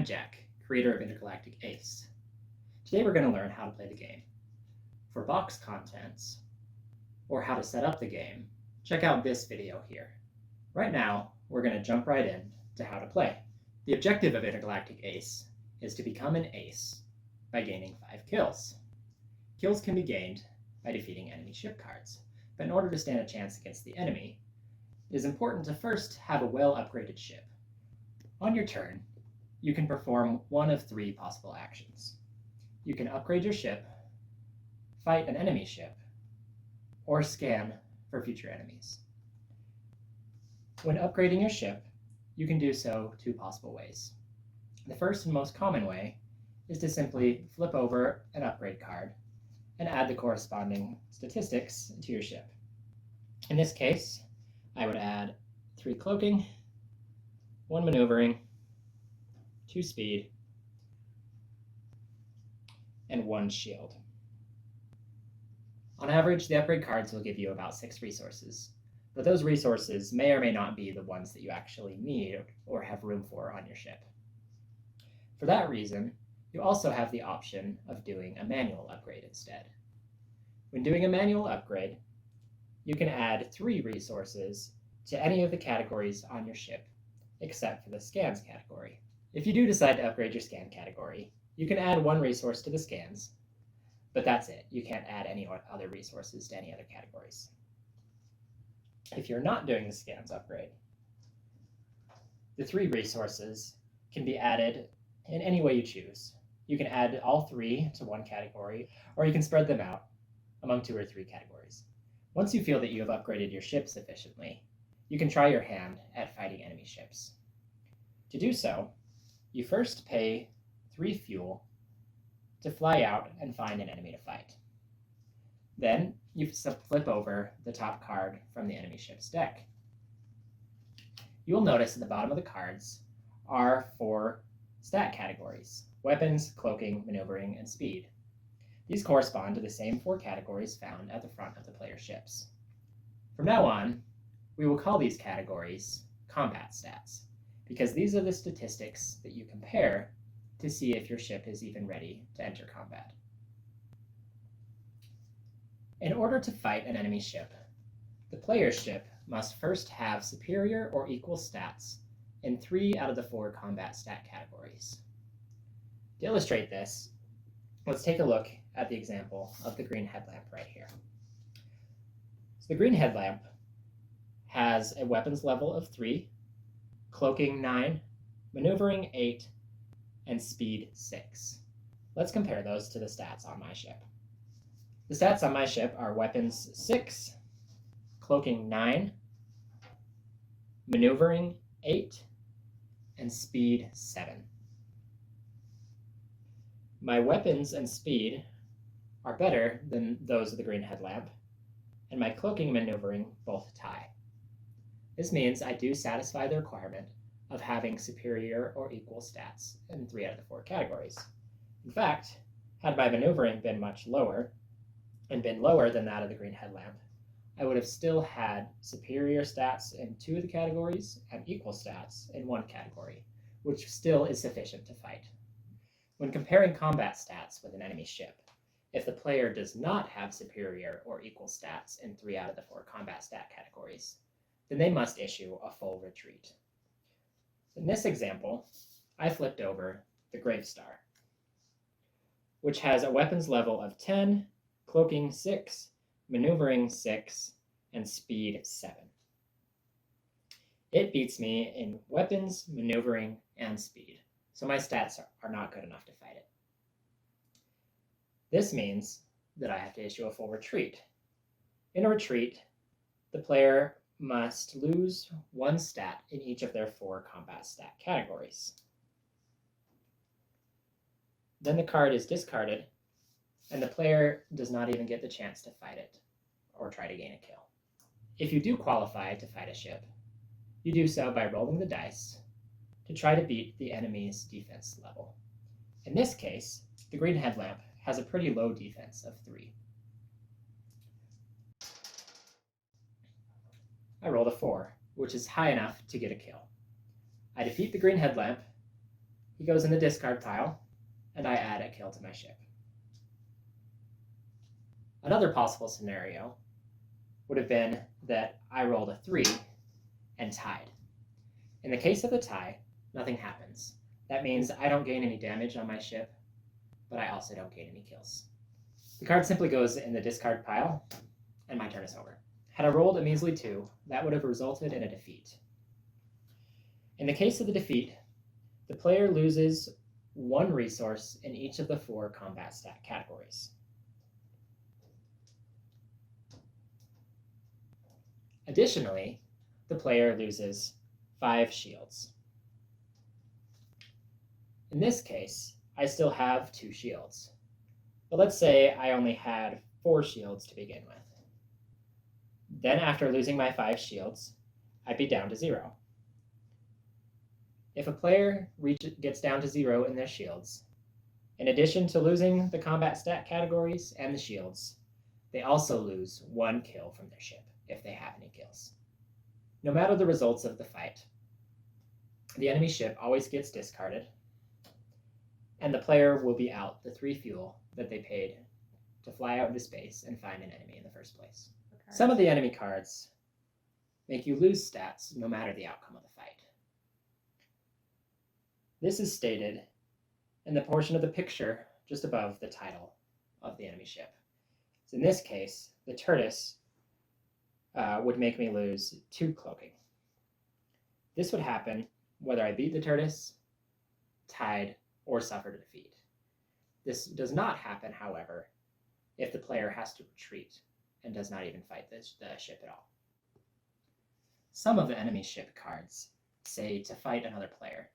I'm Jack, creator of Intergalactic Ace. Today we're going to learn how to play the game. For box contents, or how to set up the game, check out this video here. Right now, we're going to jump right in to how to play. The objective of Intergalactic Ace is to become an ace by gaining 5 kills. Kills can be gained by defeating enemy ship cards, but in order to stand a chance against the enemy, it is important to first have a well-upgraded ship. On your turn, you can perform one of 3 possible actions. You can upgrade your ship, fight an enemy ship, or scan for future enemies. When upgrading your ship, you can do so 2 possible ways. The first and most common way is to simply flip over an upgrade card and add the corresponding statistics to your ship. In this case, I would add 3 cloaking, 1 maneuvering, 2 speed, and 1 shield. On average, the upgrade cards will give you about 6 resources, but those resources may or may not be the ones that you actually need or have room for on your ship. For that reason, you also have the option of doing a manual upgrade instead. When doing a manual upgrade, you can add 3 resources to any of the categories on your ship, except for the scans category. If you do decide to upgrade your scan category, you can add 1 resource to the scans, but that's it. You can't add any other resources to any other categories. If you're not doing the scans upgrade, the 3 resources can be added in any way you choose. You can add all 3 to 1 category, or you can spread them out among 2 or 3 categories. Once you feel that you have upgraded your ship sufficiently, you can try your hand at fighting enemy ships. To do so, you first pay 3 fuel to fly out and find an enemy to fight. Then you flip over the top card from the enemy ship's deck. You will notice at the bottom of the cards are 4 stat categories: weapons, cloaking, maneuvering, and speed. These correspond to the same 4 categories found at the front of the player's ships. From now on, we will call these categories combat stats, because these are the statistics that you compare to see if your ship is even ready to enter combat. In order to fight an enemy ship, the player's ship must first have superior or equal stats in 3 out of the 4 combat stat categories. To illustrate this, let's take a look at the example of the green headlamp right here. So the green headlamp has a weapons level of 3, cloaking 9, maneuvering 8, and speed 6. Let's compare those to the stats on my ship. The stats on my ship are weapons 6, cloaking 9, maneuvering 8, and speed 7. My weapons and speed are better than those of the green headlamp, and my cloaking and maneuvering both tie. This means I do satisfy the requirement of having superior or equal stats in 3 out of the 4 categories. In fact, had my maneuvering been much lower, and been lower than that of the green headlamp, I would have still had superior stats in 2 of the categories and equal stats in 1 category, which still is sufficient to fight. When comparing combat stats with an enemy ship, if the player does not have superior or equal stats in 3 out of the 4 combat stat categories, then they must issue a full retreat. In this example, I flipped over the Gravestar, which has a weapons level of 10, cloaking 6, maneuvering 6, and speed 7. It beats me in weapons, maneuvering, and speed, so my stats are not good enough to fight it. This means that I have to issue a full retreat. In a retreat, the player must lose 1 stat in each of their 4 combat stat categories. Then the card is discarded, and the player does not even get the chance to fight it or try to gain a kill. If you do qualify to fight a ship, you do so by rolling the dice to try to beat the enemy's defense level. In this case, the green headlamp has a pretty low defense of 3. I rolled a 4, which is high enough to get a kill. I defeat the green headlamp He goes in the discard pile, and I add a kill to my ship. Another possible scenario would have been that I rolled a 3 and tied. In the case of the tie, nothing happens. That means I don't gain any damage on my ship, but I also don't gain any kills. The card simply goes in the discard pile, and my turn is over. Had I rolled a measly 2, that would have resulted in a defeat. In the case of the defeat, the player loses 1 resource in each of the 4 combat stat categories. Additionally, the player loses 5 shields. In this case, I still have 2 shields. But let's say I only had 4 shields to begin with. Then after losing my 5 shields, I'd be down to 0. If a player gets down to 0 in their shields, in addition to losing the combat stat categories and the shields, they also lose 1 kill from their ship, if they have any kills. No matter the results of the fight, the enemy ship always gets discarded, and the player will be out the 3 fuel that they paid to fly out into space and find an enemy in the first place. Okay. Some of the enemy cards make you lose stats no matter the outcome of the fight. This is stated in the portion of the picture just above the title of the enemy ship. So in this case, the tortoise would make me lose 2 cloaking. This would happen whether I beat the tortoise, tied, or suffered a defeat. This does not happen, however, if the player has to retreat and does not even fight the ship at all. Some of the enemy ship cards say to fight another player,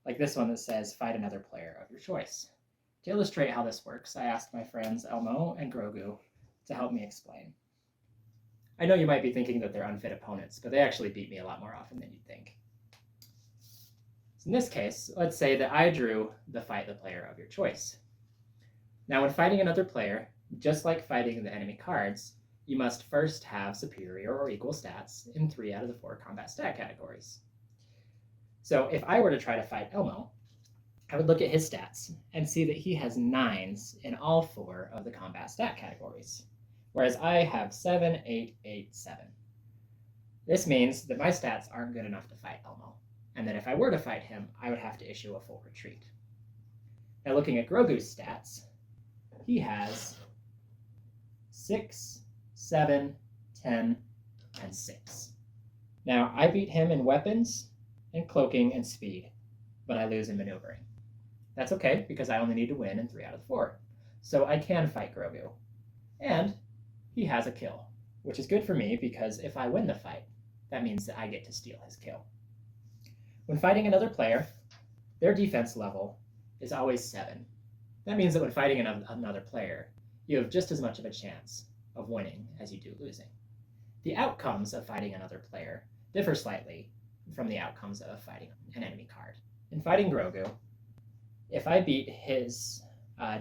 like this one that says fight another player of your choice. To illustrate how this works, I asked my friends Elmo and Grogu to help me explain. I know you might be thinking that they're unfit opponents, but they actually beat me a lot more often than you'd think. In this case, let's say that I drew the fight the player of your choice. Now, when fighting another player, just like fighting the enemy cards, you must first have superior or equal stats in 3 out of the 4 combat stat categories. So if I were to try to fight Elmo, I would look at his stats and see that he has 9s in all 4 of the combat stat categories, whereas I have 7, 8, 8, 7. This means that my stats aren't good enough to fight Elmo, and that if I were to fight him, I would have to issue a full retreat. Now looking at Grogu's stats, he has 6, 7, 10, and 6. Now, I beat him in weapons, and cloaking, and speed, but I lose in maneuvering. That's okay, because I only need to win in 3 out of 4. So I can fight Grogu. And he has a kill, which is good for me, because if I win the fight, that means that I get to steal his kill. When fighting another player, their defense level is always 7. That means that when fighting another player, you have just as much of a chance of winning as you do losing. The outcomes of fighting another player differ slightly from the outcomes of fighting an enemy card. In fighting Grogu, if I beat his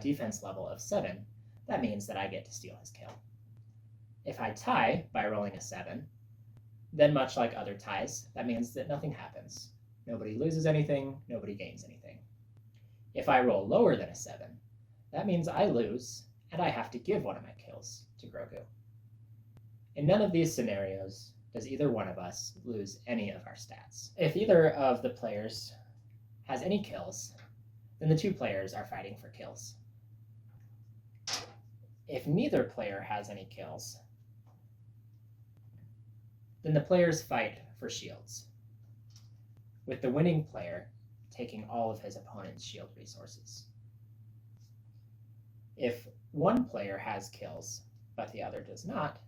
defense level of 7, that means that I get to steal his kill. If I tie by rolling a 7, then much like other ties, that means that nothing happens. Nobody loses anything, nobody gains anything. If I roll lower than a 7, that means I lose, and I have to give one of my kills to Grogu. In none of these scenarios does either one of us lose any of our stats. If either of the players has any kills, then the 2 players are fighting for kills. If neither player has any kills, then the players fight for shields, with the winning player taking all of his opponent's shield resources. If one player has kills, but the other does not,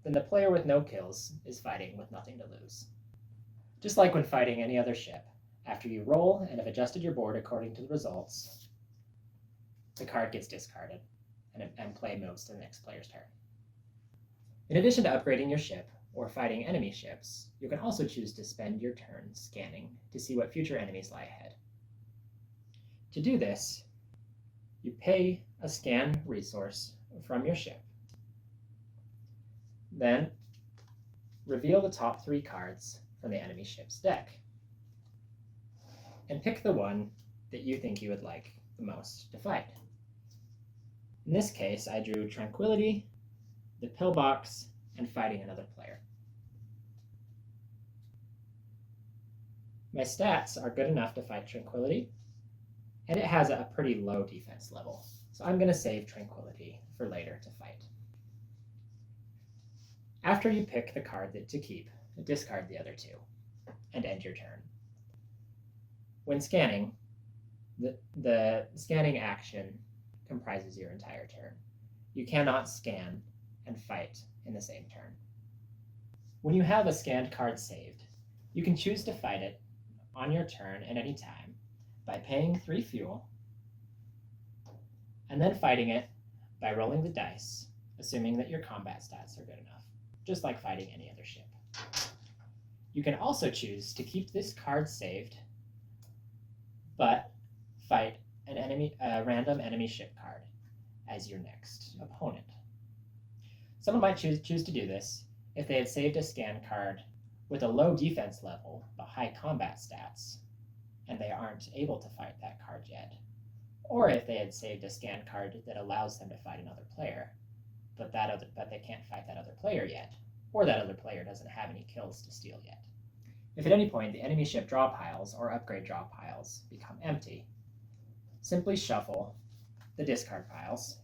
then the player with no kills is fighting with nothing to lose. Just like when fighting any other ship, after you roll and have adjusted your board according to the results, the card gets discarded, and play moves to the next player's turn. In addition to upgrading your ship, or fighting enemy ships, you can also choose to spend your turn scanning to see what future enemies lie ahead. To do this, you pay a scan resource from your ship. Then, reveal the top 3 cards from the enemy ship's deck. and pick the one that you think you would like the most to fight. In this case, I drew Tranquility, the Pillbox, and fighting another player. My stats are good enough to fight Tranquility, and it has a pretty low defense level, so I'm going to save Tranquility for later to fight. After you pick the card to keep, discard the other two, and end your turn. When scanning, the scanning action comprises your entire turn. You cannot scan and fight in the same turn. When you have a scanned card saved, you can choose to fight it on your turn at any time by paying 3 fuel and then fighting it by rolling the dice, assuming that your combat stats are good enough, just like fighting any other ship. You can also choose to keep this card saved, but fight a random enemy ship card as your next opponent. Someone might choose to do this if they had saved a scan card with a low defense level but high combat stats, and they aren't able to fight that card yet. Or if they had saved a scan card that allows them to fight another player, but they can't fight that other player yet, or that other player doesn't have any kills to steal yet. If at any point the enemy ship draw piles or upgrade draw piles become empty, simply shuffle the discard piles,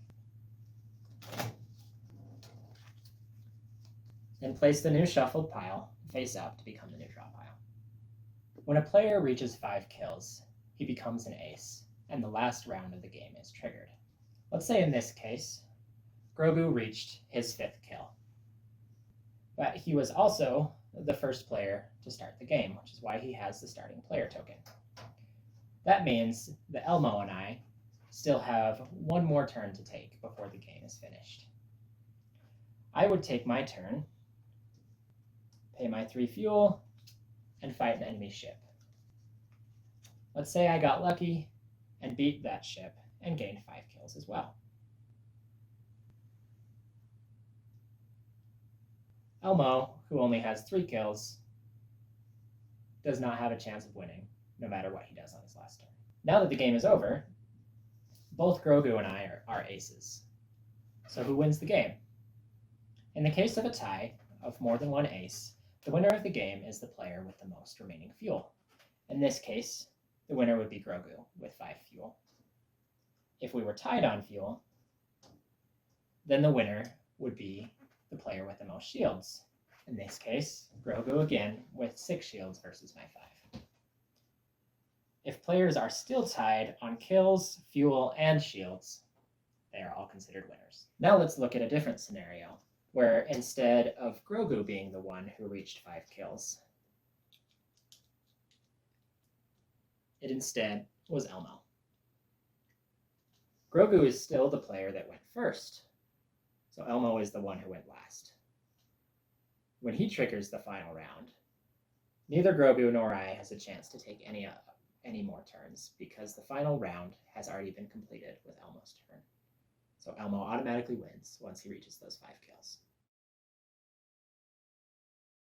then place the new shuffled pile face up to become the new draw pile. When a player reaches 5 kills, he becomes an ace, and the last round of the game is triggered. Let's say in this case, Grogu reached his 5th kill. But he was also the first player to start the game, which is why he has the starting player token. That means that Elmo and I still have one more turn to take before the game is finished. I would take my turn, pay my 3 fuel, and fight an enemy ship. Let's say I got lucky and beat that ship and gained 5 kills as well. Elmo, who only has 3 kills, does not have a chance of winning, no matter what he does on his last turn. Now that the game is over, both Grogu and I are aces. So who wins the game? In the case of a tie of more than one ace, the winner of the game is the player with the most remaining fuel. In this case, the winner would be Grogu with 5 fuel. If we were tied on fuel, then the winner would be the player with the most shields. In this case, Grogu again with 6 shields versus my 5. If players are still tied on kills, fuel, and shields, they are all considered winners. Now let's look at a different scenario, where instead of Grogu being the one who reached 5 kills, it instead was Elmo. Grogu is still the player that went first, so Elmo is the one who went last. When he triggers the final round, neither Grogu nor I has a chance to take any more turns because the final round has already been completed with Elmo's turn. So Elmo automatically wins once he reaches those 5 kills.